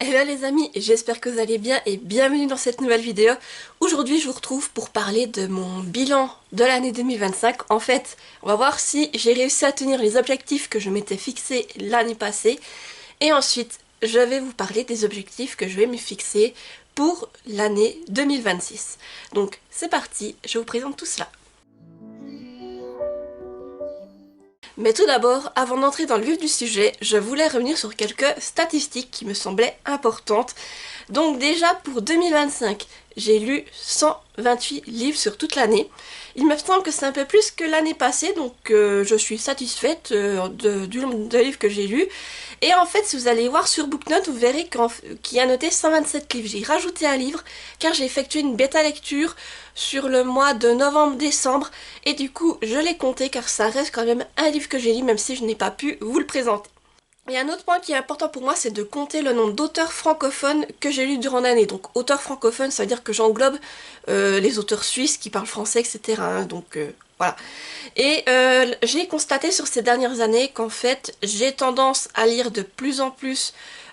Hello les amis, j'espère que vous allez bien et bienvenue dans cette nouvelle vidéo. Aujourd'hui je vous retrouve pour parler de mon bilan de l'année 2025. En fait, on va voir si j'ai réussi à tenir les objectifs que je m'étais fixés l'année passée. Et ensuite, je vais vous parler des objectifs que je vais me fixer pour l'année 2026. Donc c'est parti, je vous présente tout cela. Mais tout d'abord, avant d'entrer dans le vif du sujet, je voulais revenir sur quelques statistiques qui me semblaient importantes. Donc déjà pour 2025, j'ai lu 128 livres sur toute l'année. Il me semble que c'est un peu plus que l'année passée, donc je suis satisfaite du nombre de livres que j'ai lus. Et en fait, si vous allez voir sur Booknote, vous verrez qu'il y a noté 127 livres. J'ai rajouté un livre car j'ai effectué une bêta lecture sur le mois de novembre-décembre. Et du coup, je l'ai compté car ça reste quand même un livre que j'ai lu, même si je n'ai pas pu vous le présenter. Et un autre point qui est important pour moi, c'est de compter le nombre d'auteurs francophones que j'ai lus durant l'année. Donc auteurs francophones, ça veut dire que j'englobe les auteurs suisses qui parlent français, etc. hein. Donc voilà. Et j'ai constaté sur ces dernières années qu'en fait, j'ai tendance à lire de plus en plus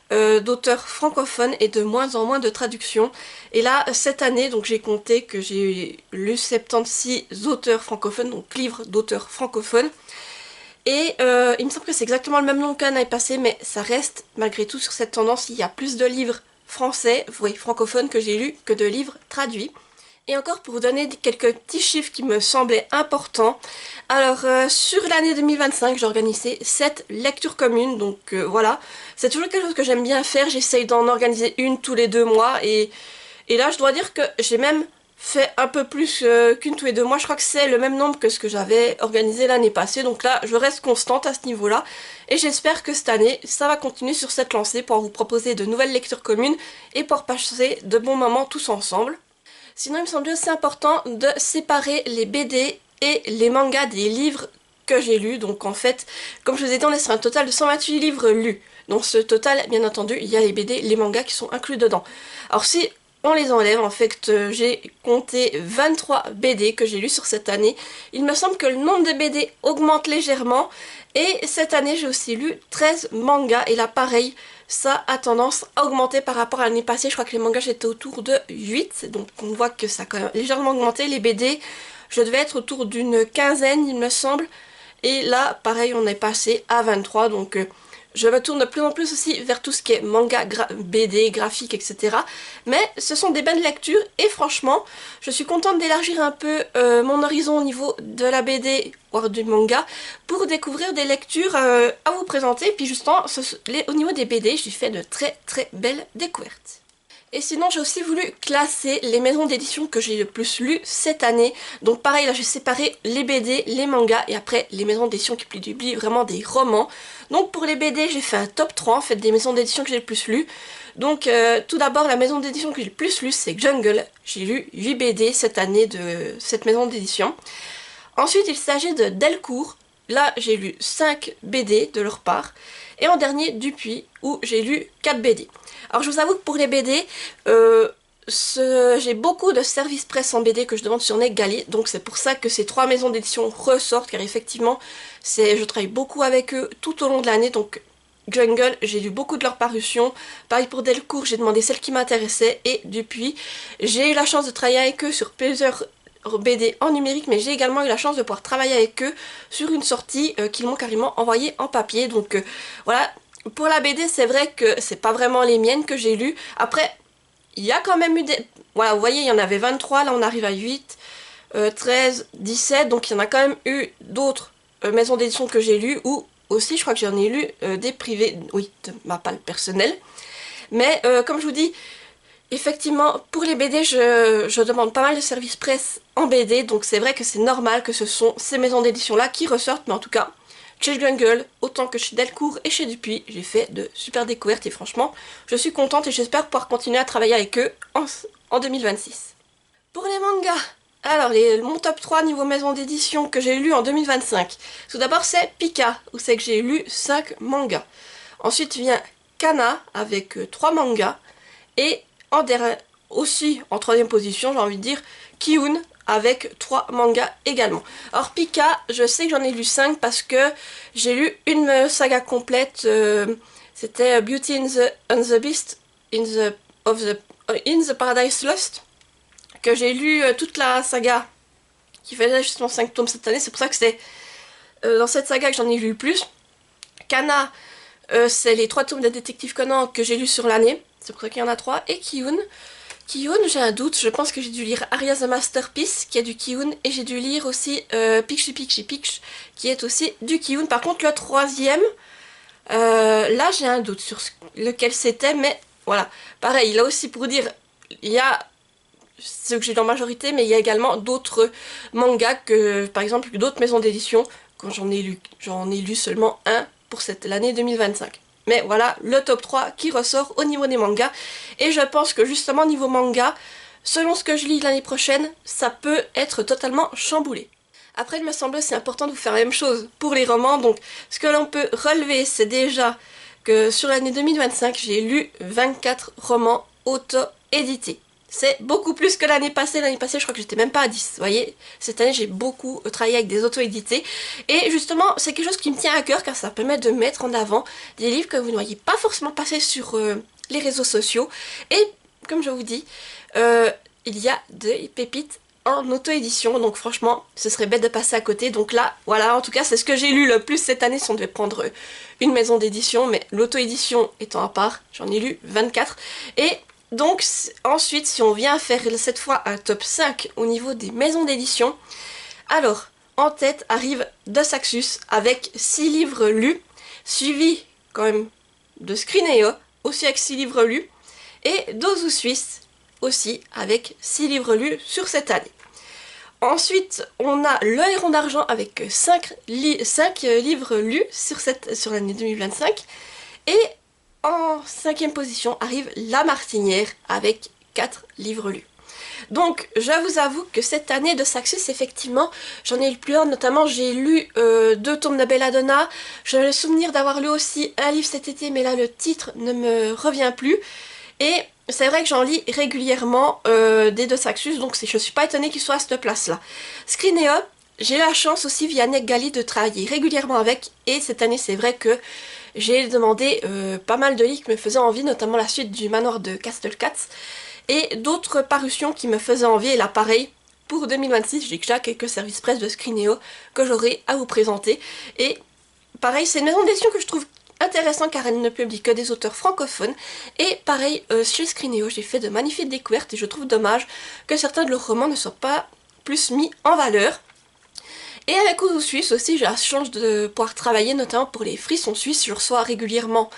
d'auteurs francophones et de moins en moins de traductions. Et là, cette année, donc j'ai compté que j'ai lu 76 auteurs francophones, donc livres d'auteurs francophones. Et il me semble que c'est exactement le même nombre que l'année passée, mais ça reste malgré tout sur cette tendance. Il y a plus de livres français, oui, francophones que j'ai lus que de livres traduits. Et encore pour vous donner quelques petits chiffres qui me semblaient importants. Alors sur l'année 2025, j'ai organisé 7 lectures communes, donc voilà. C'est toujours quelque chose que j'aime bien faire, j'essaye d'en organiser une tous les 2 mois. Et là je dois dire que j'ai même fait un peu plus qu'une tous les 2 mois. Je crois que c'est le même nombre que ce que j'avais organisé l'année passée. Donc là je reste constante à ce niveau-là. Et j'espère que cette année, ça va continuer sur cette lancée pour vous proposer de nouvelles lectures communes et pour passer de bons moments tous ensemble. Sinon, il me semble aussi important de séparer les BD et les mangas des livres que j'ai lus. Donc en fait, comme je vous ai dit, on est sur un total de 128 livres lus. Dans ce total, bien entendu, il y a les BD, les mangas qui sont inclus dedans. Alors si on les enlève, en fait, j'ai compté 23 BD que j'ai lus sur cette année. Il me semble que le nombre de BD augmente légèrement. Et cette année, j'ai aussi lu 13 mangas. Et là, pareil, ça a tendance à augmenter par rapport à l'année passée. Je crois que les mangas j'étais autour de 8, donc on voit que ça a quand même légèrement augmenté. Les BD, je devais être autour d'une quinzaine il me semble, et là pareil on est passé à 23, donc je me tourne de plus en plus aussi vers tout ce qui est manga, BD, graphique, etc. Mais ce sont des belles lectures et franchement, je suis contente d'élargir un peu mon horizon au niveau de la BD, voire du manga, pour découvrir des lectures à vous présenter. Puis justement, au niveau des BD, j'ai fait de très très belles découvertes. Et sinon, j'ai aussi voulu classer les maisons d'édition que j'ai le plus lues cette année. Donc pareil, là j'ai séparé les BD, les mangas et après les maisons d'édition qui publient vraiment des romans. Donc pour les BD, j'ai fait un top 3 en fait des maisons d'édition que j'ai le plus lues. Donc tout d'abord, la maison d'édition que j'ai le plus lue, c'est Jungle. J'ai lu 8 BD cette année de cette maison d'édition. Ensuite, il s'agit de Delcourt. Là, j'ai lu 5 BD de leur part. Et en dernier, Dupuis, où j'ai lu 4 BD. Alors, je vous avoue que pour les BD, j'ai beaucoup de services presse en BD que je demande sur NetGalley. Donc, c'est pour ça que ces 3 maisons d'édition ressortent, car effectivement, je travaille beaucoup avec eux tout au long de l'année. Donc, Jungle, j'ai lu beaucoup de leurs parutions. Pareil pour Delcourt, j'ai demandé celles qui m'intéressaient. Et Dupuis, j'ai eu la chance de travailler avec eux sur plusieurs BD en numérique, mais j'ai également eu la chance de pouvoir travailler avec eux sur une sortie qu'ils m'ont carrément envoyée en papier. Donc voilà, pour la BD, c'est vrai que c'est pas vraiment les miennes que j'ai lues. Après, il y a quand même eu des... Voilà, vous voyez, il y en avait 23, là on arrive à 8, 13, 17, donc il y en a quand même eu d'autres maisons d'édition que j'ai lues, ou aussi, je crois que j'en ai lu des privés, oui, de ma palle personnelle. Mais comme je vous dis, effectivement, pour les BD, je demande pas mal de services presse en BD, donc c'est vrai que c'est normal que ce sont ces maisons d'édition-là qui ressortent, mais en tout cas, chez Jungle, autant que chez Delcourt et chez Dupuis, j'ai fait de super découvertes et franchement, je suis contente et j'espère pouvoir continuer à travailler avec eux en 2026. Pour les mangas, alors mon top 3 niveau maison d'édition que j'ai lu en 2025. Tout d'abord, c'est Pika, où c'est que j'ai lu 5 mangas. Ensuite vient Kana avec 3 mangas. Et aussi en troisième position, j'ai envie de dire, Kiun avec 3 mangas également. Alors Pika, je sais que j'en ai lu 5 parce que j'ai lu une saga complète, c'était Beauty and the Beast, In the Paradise Lost, que j'ai lu toute la saga qui faisait justement 5 tomes cette année. C'est pour ça que c'est dans cette saga que j'en ai lu le plus. Kana, c'est les 3 tomes de Détective Conan que j'ai lu sur l'année. C'est pour ça qu'il y en a 3. Et Ki-hoon. Ki-hoon, j'ai un doute. Je pense que j'ai dû lire Aria the Masterpiece, qui est du Ki-hoon. Et j'ai dû lire aussi Picshi Picshi Pitch, qui est aussi du Ki-hoon. Par contre, le 3e, là j'ai un doute sur lequel c'était. Mais voilà. Pareil, là aussi pour dire, il y a ce que j'ai dans majorité, mais il y a également d'autres mangas que, par exemple, d'autres maisons d'édition, quand j'en ai lu seulement un pour l'année 2025. Mais voilà, le top 3 qui ressort au niveau des mangas, et je pense que justement niveau manga, selon ce que je lis l'année prochaine, ça peut être totalement chamboulé. Après, il me semble aussi important de vous faire la même chose pour les romans, donc ce que l'on peut relever, c'est déjà que sur l'année 2025, j'ai lu 24 romans auto-édités. C'est beaucoup plus que l'année passée. L'année passée, je crois que j'étais même pas à 10. Vous voyez, cette année, j'ai beaucoup travaillé avec des auto-édités. Et justement, c'est quelque chose qui me tient à cœur car ça permet de mettre en avant des livres que vous ne voyez pas forcément passer sur les réseaux sociaux. Et comme je vous dis, il y a des pépites en auto-édition. Donc franchement, ce serait bête de passer à côté. Donc là, voilà, en tout cas, c'est ce que j'ai lu le plus cette année si on devait prendre une maison d'édition. Mais l'auto-édition étant à part, j'en ai lu 24. Et donc ensuite, si on vient faire cette fois un top 5 au niveau des maisons d'édition, alors en tête arrive De Saxus avec 6 livres lus, suivi quand même de Scrineo, aussi avec 6 livres lus, et d'Ozu Suisse aussi avec 6 livres lus sur cette année. Ensuite, on a Le Héron d'Argent avec 5 livres lus sur l'année 2025, et en 5e position arrive La Martinière avec 4 livres lus. Donc je vous avoue que cette année de Saxus, effectivement, j'en ai lu plusieurs, notamment j'ai lu 2 tomes de Belladonna. J'ai le souvenir d'avoir lu aussi un livre cet été, mais là le titre ne me revient plus. Et c'est vrai que j'en lis régulièrement des de Saxus, donc je suis pas étonnée qu'il soit à cette place-là. Scrineo, j'ai la chance aussi via NetGalley de travailler régulièrement avec, et cette année c'est vrai que j'ai demandé pas mal de livres qui me faisaient envie, notamment la suite du manoir de Castle Cats, et d'autres parutions qui me faisaient envie. Et là pareil, pour 2026, j'ai déjà quelques services presse de Scrineo que j'aurai à vous présenter. Et pareil, c'est une maison d'édition que je trouve intéressante car elle ne publie que des auteurs francophones. Et pareil, chez Scrineo, j'ai fait de magnifiques découvertes et je trouve dommage que certains de leurs romans ne soient pas plus mis en valeur. Et avec Ozu Suisse aussi, j'ai la chance de pouvoir travailler notamment pour les frissons suisses. Je reçois régulièrement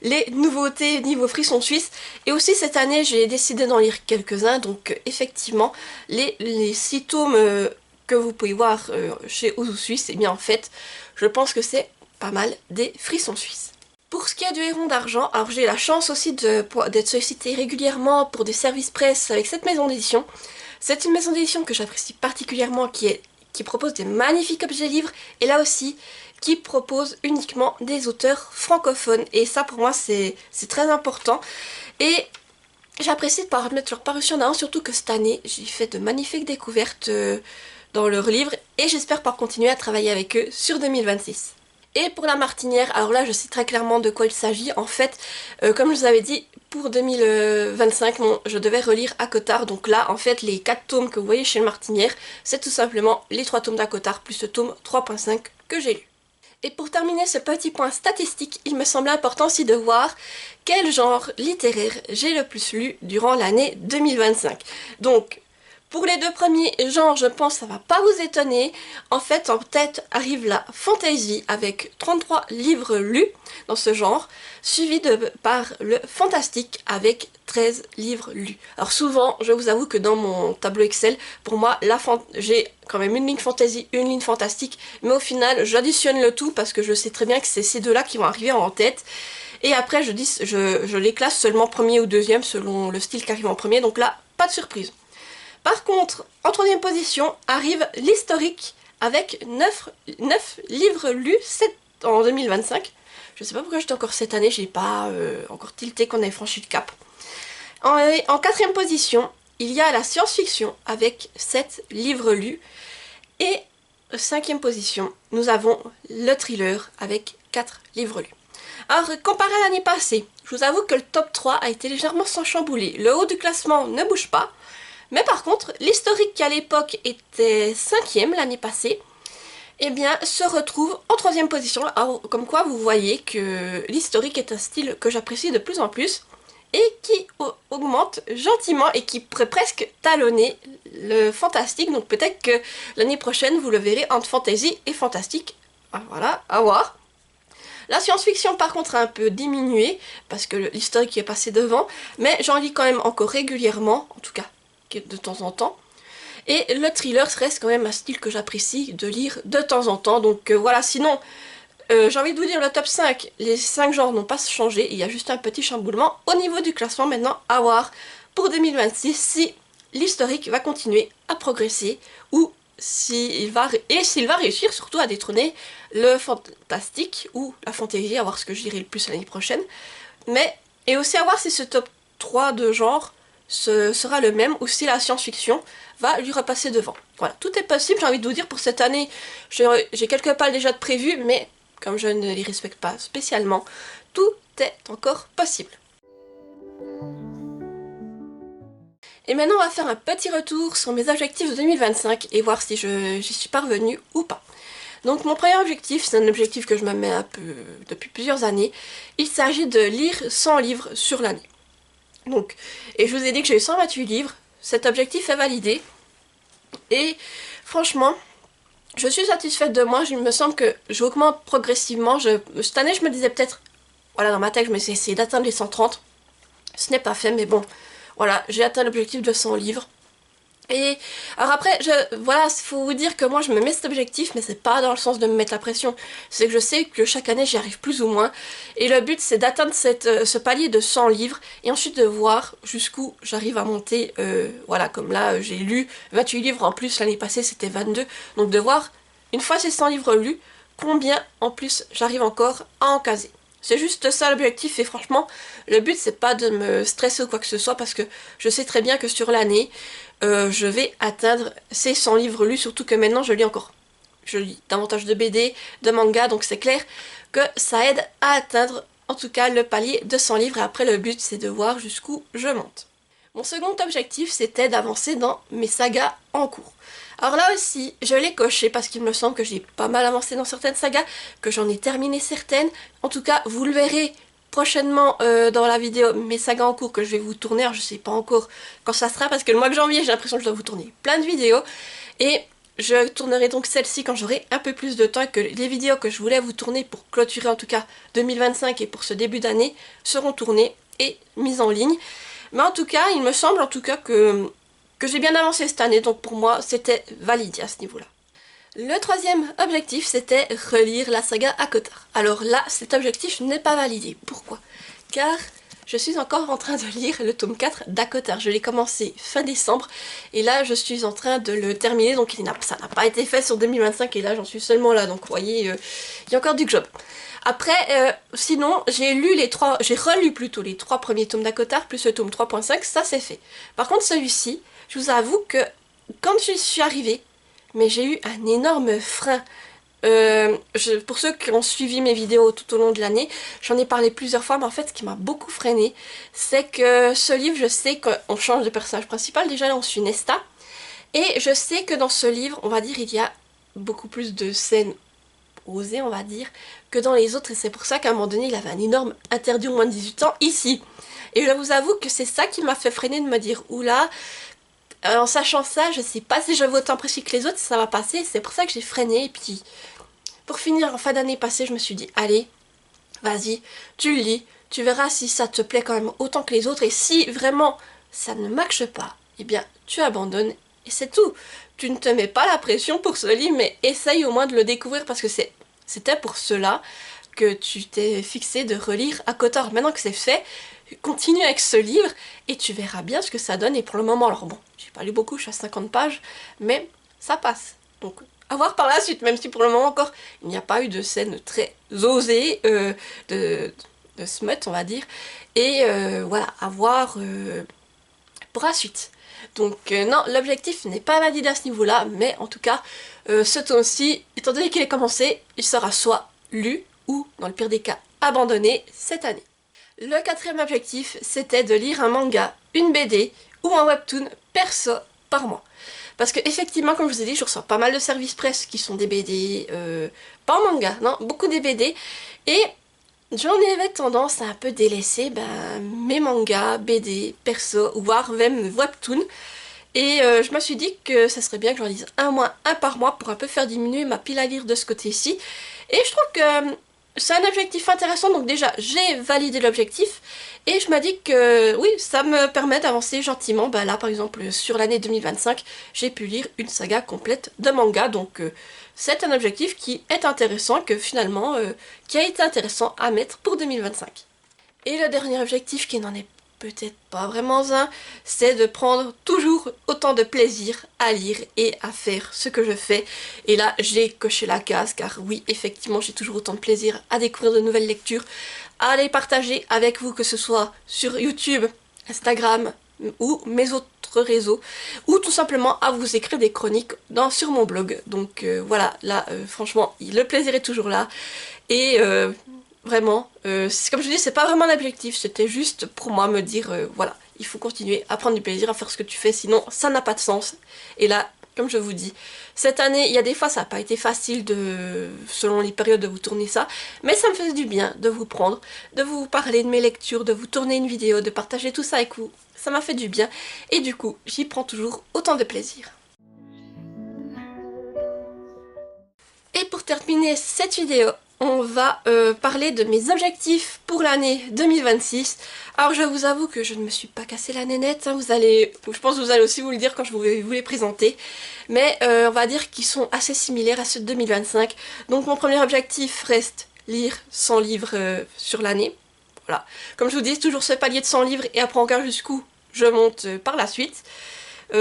les nouveautés niveau frissons suisses. Et aussi cette année, j'ai décidé d'en lire quelques-uns. Donc effectivement, les 6 tomes que vous pouvez voir chez Ozu Suisse, et bien en fait, je pense que c'est pas mal des frissons suisses. Pour ce qui est du Héron d'Argent, alors j'ai la chance aussi d'être sollicitée régulièrement pour des services presse avec cette maison d'édition. C'est une maison d'édition que j'apprécie particulièrement, qui propose des magnifiques objets livres, et là aussi qui propose uniquement des auteurs francophones, et ça pour moi c'est très important, et j'apprécie de pouvoir mettre leur parution en avant, surtout que cette année j'ai fait de magnifiques découvertes dans leurs livres, et j'espère pouvoir continuer à travailler avec eux sur 2026. Et pour La Martinière, alors là je sais très clairement de quoi il s'agit. En fait, comme je vous avais dit, pour 2025, je devais relire ACOTAR. Donc là, en fait, les 4 tomes que vous voyez chez La Martinière, c'est tout simplement les 3 tomes d'ACOTAR plus le tome 3.5 que j'ai lu. Et pour terminer ce petit point statistique, il me semblait important aussi de voir quel genre littéraire j'ai le plus lu durant l'année 2025. Donc, pour les 2 premiers genres, je pense que ça va pas vous étonner. En fait, en tête arrive la fantasy avec 33 livres lus dans ce genre, suivi par le fantastique avec 13 livres lus. Alors souvent, je vous avoue que dans mon tableau Excel, pour moi, j'ai quand même une ligne fantasy, une ligne fantastique, mais au final, j'additionne le tout parce que je sais très bien que c'est ces deux-là qui vont arriver en tête. Et après, je les classe seulement premier ou deuxième selon le style qui arrive en premier, donc là, pas de surprise. Par contre, en 3e position arrive l'historique avec 9 livres lus en 2025. Je sais pas pourquoi j'étais encore cette année, j'ai pas encore tilté qu'on avait franchi le cap. En 4e position, il y a la science-fiction avec 7 livres lus. Et 5e position, nous avons le thriller avec 4 livres lus. Alors, comparé à l'année passée, je vous avoue que le top 3 a été légèrement sans chambouler. Le haut du classement ne bouge pas, mais par contre, l'historique qui à l'époque était 5e l'année passée, eh bien, se retrouve en 3e position. Alors, comme quoi, vous voyez que l'historique est un style que j'apprécie de plus en plus et qui augmente gentiment et qui pourrait presque talonner le fantastique. Donc peut-être que l'année prochaine, vous le verrez entre fantasy et fantastique. Voilà, à voir. La science-fiction par contre a un peu diminué parce que l'historique est passé devant, mais j'en lis quand même encore régulièrement, en tout cas de temps en temps. Et le thriller reste quand même un style que j'apprécie de lire de temps en temps, donc voilà, sinon j'ai envie de vous dire le top 5, les 5 genres n'ont pas changé, il y a juste un petit chamboulement au niveau du classement maintenant à voir pour 2026 si l'historique va continuer à progresser ou s'il va réussir surtout à détrôner le fantastique ou la fantasy, à voir ce que je dirai le plus l'année prochaine. Et aussi à voir si ce top 3 de genre sera le même ou si la science-fiction va lui repasser devant. Voilà, tout est possible, j'ai envie de vous dire, pour cette année. J'ai quelques pales déjà de prévues, mais comme je ne les respecte pas spécialement, tout est encore possible. Et maintenant on va faire un petit retour sur mes objectifs de 2025 et voir si j'y suis parvenue ou pas. Donc mon premier objectif, c'est un objectif que je me mets un peu depuis plusieurs années. Il s'agit de lire 100 livres sur l'année. Donc, et je vous ai dit que j'ai eu 128 livres, cet objectif est validé. Et franchement, je suis satisfaite de moi, il me semble que j'augmente progressivement. Cette année je me disais peut-être, voilà, dans ma tête je me suis essayé d'atteindre les 130. Ce n'est pas fait, mais bon, voilà, j'ai atteint l'objectif de 100 livres. Et alors après, voilà, il faut vous dire que moi je me mets cet objectif, mais c'est pas dans le sens de me mettre la pression. C'est que je sais que chaque année j'y arrive plus ou moins. Et le but c'est d'atteindre ce palier de 100 livres et ensuite de voir jusqu'où j'arrive à monter. Voilà, comme là j'ai lu 28 livres en plus, l'année passée c'était 22. Donc de voir, une fois ces 100 livres lus, combien en plus j'arrive encore à en caser. C'est juste ça l'objectif et franchement, le but c'est pas de me stresser ou quoi que ce soit parce que je sais très bien que sur l'année, je vais atteindre ces 100 livres lus, surtout que maintenant je lis davantage de BD, de manga, donc c'est clair que ça aide à atteindre en tout cas le palier de 100 livres et après le but c'est de voir jusqu'où je monte. Mon second objectif c'était d'avancer dans mes sagas en cours. Alors là aussi, je l'ai coché parce qu'il me semble que j'ai pas mal avancé dans certaines sagas, que j'en ai terminé certaines. En tout cas, vous le verrez prochainement dans la vidéo mes sagas en cours que je vais vous tourner. Alors je sais pas encore quand ça sera parce que le mois de janvier, j'ai l'impression que je dois vous tourner plein de vidéos. Et je tournerai donc celle-ci quand j'aurai un peu plus de temps et que les vidéos que je voulais vous tourner pour clôturer en tout cas 2025 et pour ce début d'année seront tournées et mises en ligne. Mais en tout cas, il me semble en tout cas que j'ai bien avancé cette année, donc pour moi c'était validé à ce niveau-là. Le troisième objectif c'était relire la saga ACOTAR. Alors là, cet objectif n'est pas validé. Pourquoi? Car je suis encore en train de lire le tome 4 d'ACOTAR. Je l'ai commencé fin décembre et là je suis en train de le terminer, donc ça n'a pas été fait sur 2025 et là j'en suis seulement là, donc vous voyez, il y a encore du job. Après, sinon, j'ai relu plutôt les 3 premiers tomes d'ACOTAR plus le tome 3.5, ça c'est fait. Par contre celui-ci, je vous avoue que quand je suis arrivée, mais j'ai eu un énorme frein. Pour ceux qui ont suivi mes vidéos tout au long de l'année, j'en ai parlé plusieurs fois, mais en fait ce qui m'a beaucoup freiné, c'est que ce livre, je sais qu'on change de personnage principal, déjà là on suit Nesta, et je sais que dans ce livre, on va dire, il y a beaucoup plus de scènes osées, on va dire, que dans les autres, et c'est pour ça qu'à un moment donné, il avait un énorme interdit au moins de 18 ans ici. Et je vous avoue que c'est ça qui m'a fait freiner, de me dire, oula, en sachant ça, je sais pas si je vais autant apprécier que les autres, si ça va passer, c'est pour ça que j'ai freiné. Et puis, pour finir, en fin d'année passée, je me suis dit, allez, vas-y, tu le lis, tu verras si ça te plaît quand même autant que les autres, et si vraiment ça ne marche pas, eh bien, tu abandonnes, et c'est tout. Tu ne te mets pas la pression pour ce livre, mais essaye au moins de le découvrir, parce que c'était pour cela que tu t'es fixé de relire ACOTAR. Maintenant que c'est fait, continue avec ce livre et tu verras bien ce que ça donne. Et pour le moment, alors bon, j'ai pas lu beaucoup, je suis à 50 pages, mais ça passe. Donc à voir par la suite, même si pour le moment encore, il n'y a pas eu de scène très osée de smut, on va dire. Et voilà, à voir pour la suite. Donc non, l'objectif n'est pas validé à ce niveau-là, mais en tout cas, ce tome-ci, étant donné qu'il est commencé, il sera soit lu, ou dans le pire des cas abandonner cette année. Le quatrième objectif, c'était de lire un manga, une BD ou un webtoon perso par mois. Parce que effectivement, comme je vous ai dit, je reçois pas mal de services presse qui sont des BD, pas en manga, non, beaucoup des BD. Et j'en avais tendance à un peu délaisser mes mangas, BD, perso, voire même webtoon. Et je me suis dit que ça serait bien que j'en lise un par mois pour un peu faire diminuer ma pile à lire de ce côté-ci. Et je trouve que c'est un objectif intéressant, donc déjà j'ai validé l'objectif et je me dis que oui, ça me permet d'avancer gentiment. Là par exemple sur l'année 2025, j'ai pu lire une saga complète de manga, donc c'est un objectif qui est intéressant, qui a été intéressant à mettre pour 2025. Et le dernier objectif qui n'en est peut-être pas vraiment un, c'est de prendre toujours autant de plaisir à lire et à faire ce que je fais. Et là, j'ai coché la case, car oui, effectivement, j'ai toujours autant de plaisir à découvrir de nouvelles lectures, à les partager avec vous, que ce soit sur YouTube, Instagram ou mes autres réseaux, ou tout simplement à vous écrire des chroniques sur mon blog. Donc voilà, là, franchement, le plaisir est toujours là. Et vraiment, comme je dis, c'est pas vraiment un objectif, c'était juste pour moi me dire, voilà, il faut continuer à prendre du plaisir à faire ce que tu fais, sinon ça n'a pas de sens. Et là, comme je vous dis, cette année, il y a des fois ça n'a pas été facile selon les périodes de vous tourner ça, mais ça me faisait du bien de vous prendre, de vous parler de mes lectures, de vous tourner une vidéo, de partager tout ça avec vous. Ça m'a fait du bien, et du coup, j'y prends toujours autant de plaisir. Et pour terminer cette vidéo, on va parler de mes objectifs pour l'année 2026. Alors je vous avoue que je ne me suis pas cassé la nénette, hein, je pense que vous allez aussi vous le dire quand je vais vous les présenter. Mais on va dire qu'ils sont assez similaires à ceux de 2025. Donc mon premier objectif reste lire 100 livres sur l'année. Voilà. Comme je vous dis, toujours ce palier de 100 livres et après encore jusqu'où je monte par la suite.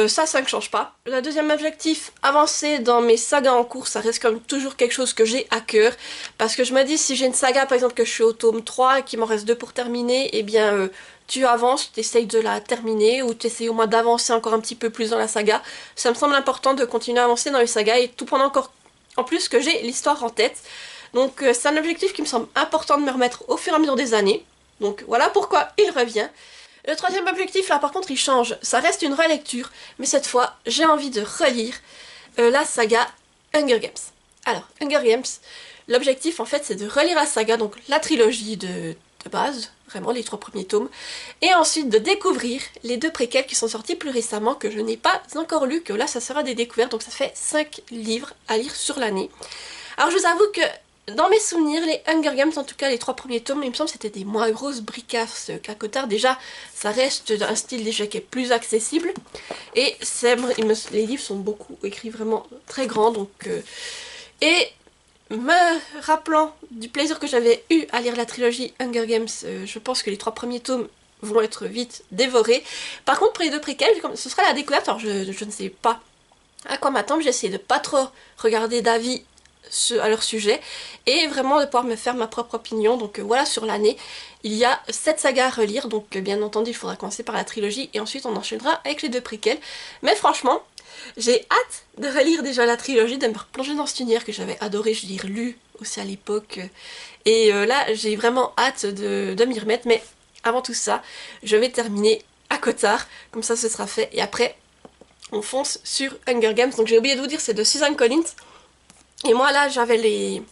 Ça ne change pas. Le deuxième objectif, avancer dans mes sagas en cours, ça reste comme toujours quelque chose que j'ai à cœur. Parce que je me dis, si j'ai une saga, par exemple, que je suis au tome 3 et qu'il m'en reste 2 pour terminer, eh bien, tu avances, tu essayes de la terminer, ou tu essayes au moins d'avancer encore un petit peu plus dans la saga. Ça me semble important de continuer à avancer dans les sagas et tout prendre encore, en plus que j'ai l'histoire en tête. Donc c'est un objectif qui me semble important de me remettre au fur et à mesure des années. Donc voilà pourquoi il revient. Le troisième objectif, là par contre, il change. Ça reste une relecture, mais cette fois, j'ai envie de relire la saga Hunger Games. Alors, Hunger Games, l'objectif en fait, c'est de relire la saga, donc la trilogie de base, vraiment les 3 premiers tomes, et ensuite de découvrir les 2 préquels qui sont sortis plus récemment, que je n'ai pas encore lus, que là ça sera des découvertes, donc ça fait 5 livres à lire sur l'année. Alors je vous avoue que dans mes souvenirs, les Hunger Games, en tout cas les 3 premiers tomes, il me semble que c'était des moins grosses bricasses qu'à Cotard. Déjà, ça reste un style déjà qui est plus accessible. Et les livres sont beaucoup écrits vraiment très grands. Donc, et me rappelant du plaisir que j'avais eu à lire la trilogie Hunger Games, je pense que les 3 premiers tomes vont être vite dévorés. Par contre, pour les 2 préquels, ce sera la découverte. Alors, je ne sais pas à quoi m'attendre. J'ai essayé de pas trop regarder d'avis à leur sujet et vraiment de pouvoir me faire ma propre opinion. Donc voilà, sur l'année il y a 7 sagas à relire, donc bien entendu il faudra commencer par la trilogie et ensuite on enchaînera avec les 2 préquels. Mais franchement j'ai hâte de relire déjà la trilogie, de me replonger dans cet univers que j'avais adoré, je l'ai relu aussi à l'époque et là j'ai vraiment hâte de m'y remettre. Mais avant tout ça, je vais terminer à Cotard, comme ça ce sera fait et après on fonce sur Hunger Games. Donc j'ai oublié de vous dire, c'est de Suzanne Collins. Et moi là j'avais les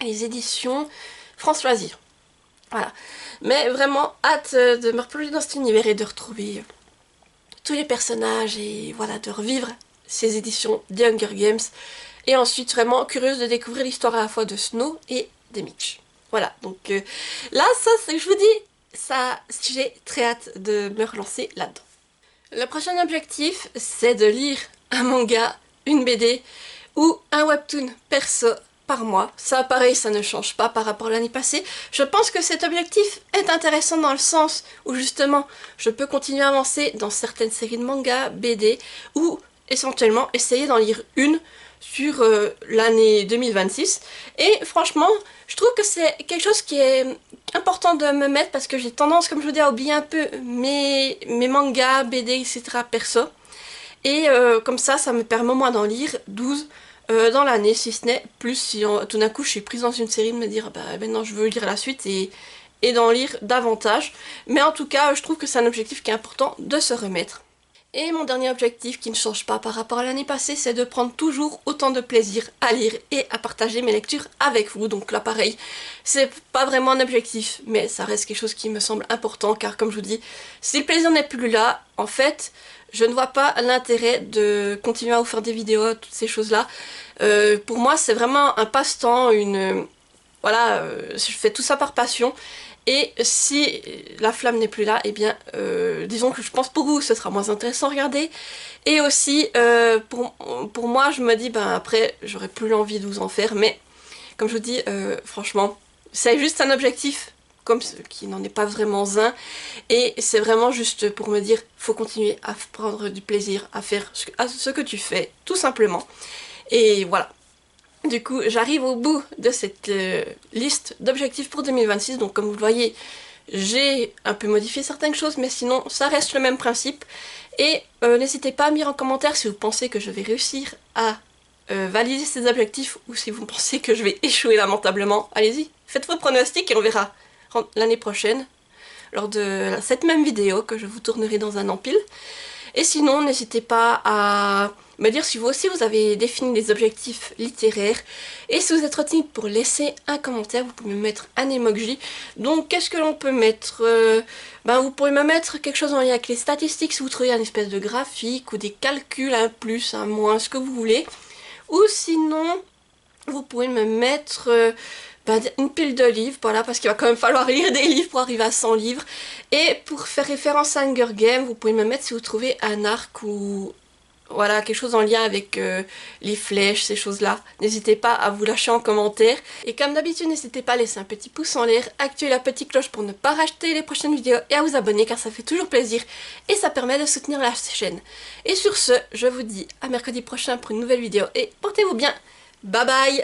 éditions France Loisirs. Voilà. Mais vraiment hâte de me replonger dans cet univers et de retrouver tous les personnages et voilà, de revivre ces éditions des Hunger Games. Et ensuite vraiment curieuse de découvrir l'histoire à la fois de Snow et de Mitch. Voilà, donc là ça, je vous dis, ça, j'ai très hâte de me relancer là-dedans. Le prochain objectif, c'est de lire un manga, une BD ou un webtoon perso par mois. Ça pareil, ça ne change pas par rapport à l'année passée. Je pense que cet objectif est intéressant dans le sens où justement je peux continuer à avancer dans certaines séries de mangas, BD ou essentiellement essayer d'en lire une sur l'année 2026. Et franchement, je trouve que c'est quelque chose qui est important de me mettre parce que j'ai tendance, comme je vous dis, à oublier un peu mes mangas, BD, etc. perso. Et comme ça me permet moi d'en lire 12 dans l'année, si ce n'est plus si tout d'un coup je suis prise dans une série de me dire bah maintenant je veux lire la suite et d'en lire davantage. Mais en tout cas, je trouve que c'est un objectif qui est important de se remettre. Et mon dernier objectif qui ne change pas par rapport à l'année passée, c'est de prendre toujours autant de plaisir à lire et à partager mes lectures avec vous. Donc là pareil, c'est pas vraiment un objectif, mais ça reste quelque chose qui me semble important car comme je vous dis, si le plaisir n'est plus là, en fait, je ne vois pas l'intérêt de continuer à vous faire des vidéos, toutes ces choses-là. Pour moi, c'est vraiment un passe-temps, voilà, je fais tout ça par passion. Et si la flamme n'est plus là, eh bien, disons que je pense pour vous, ce sera moins intéressant à regarder. Et aussi, pour moi, je me dis, ben après, j'aurais plus l'envie de vous en faire. Mais, comme je vous dis, franchement, c'est juste un objectif, comme qui n'en est pas vraiment un. Et c'est vraiment juste pour me dire, faut continuer à prendre du plaisir, à faire ce que tu fais, tout simplement. Et voilà. Du coup, j'arrive au bout de cette liste d'objectifs pour 2026. Donc comme vous le voyez, j'ai un peu modifié certaines choses, mais sinon ça reste le même principe. Et n'hésitez pas à me dire en commentaire si vous pensez que je vais réussir à valider ces objectifs ou si vous pensez que je vais échouer lamentablement. Allez-y, faites vos pronostics et on verra l'année prochaine, lors de cette même vidéo que je vous tournerai dans un an pile. Et sinon, n'hésitez pas à me dire si vous aussi vous avez défini des objectifs littéraires. Et si vous êtes retenu pour laisser un commentaire, vous pouvez me mettre un emoji. Donc qu'est-ce que l'on peut mettre ben, vous pouvez me mettre quelque chose en lien avec les statistiques si vous trouvez un espèce de graphique ou des calculs, un plus, un moins, ce que vous voulez. Ou sinon, vous pouvez me mettre une pile de livres, voilà, parce qu'il va quand même falloir lire des livres pour arriver à 100 livres. Et pour faire référence à Hunger Games, vous pouvez me mettre si vous trouvez un arc ou voilà, quelque chose en lien avec les flèches, ces choses-là. N'hésitez pas à vous lâcher en commentaire. Et comme d'habitude, n'hésitez pas à laisser un petit pouce en l'air, activer la petite cloche pour ne pas rater les prochaines vidéos et à vous abonner car ça fait toujours plaisir et ça permet de soutenir la chaîne. Et sur ce, je vous dis à mercredi prochain pour une nouvelle vidéo et portez-vous bien. Bye bye!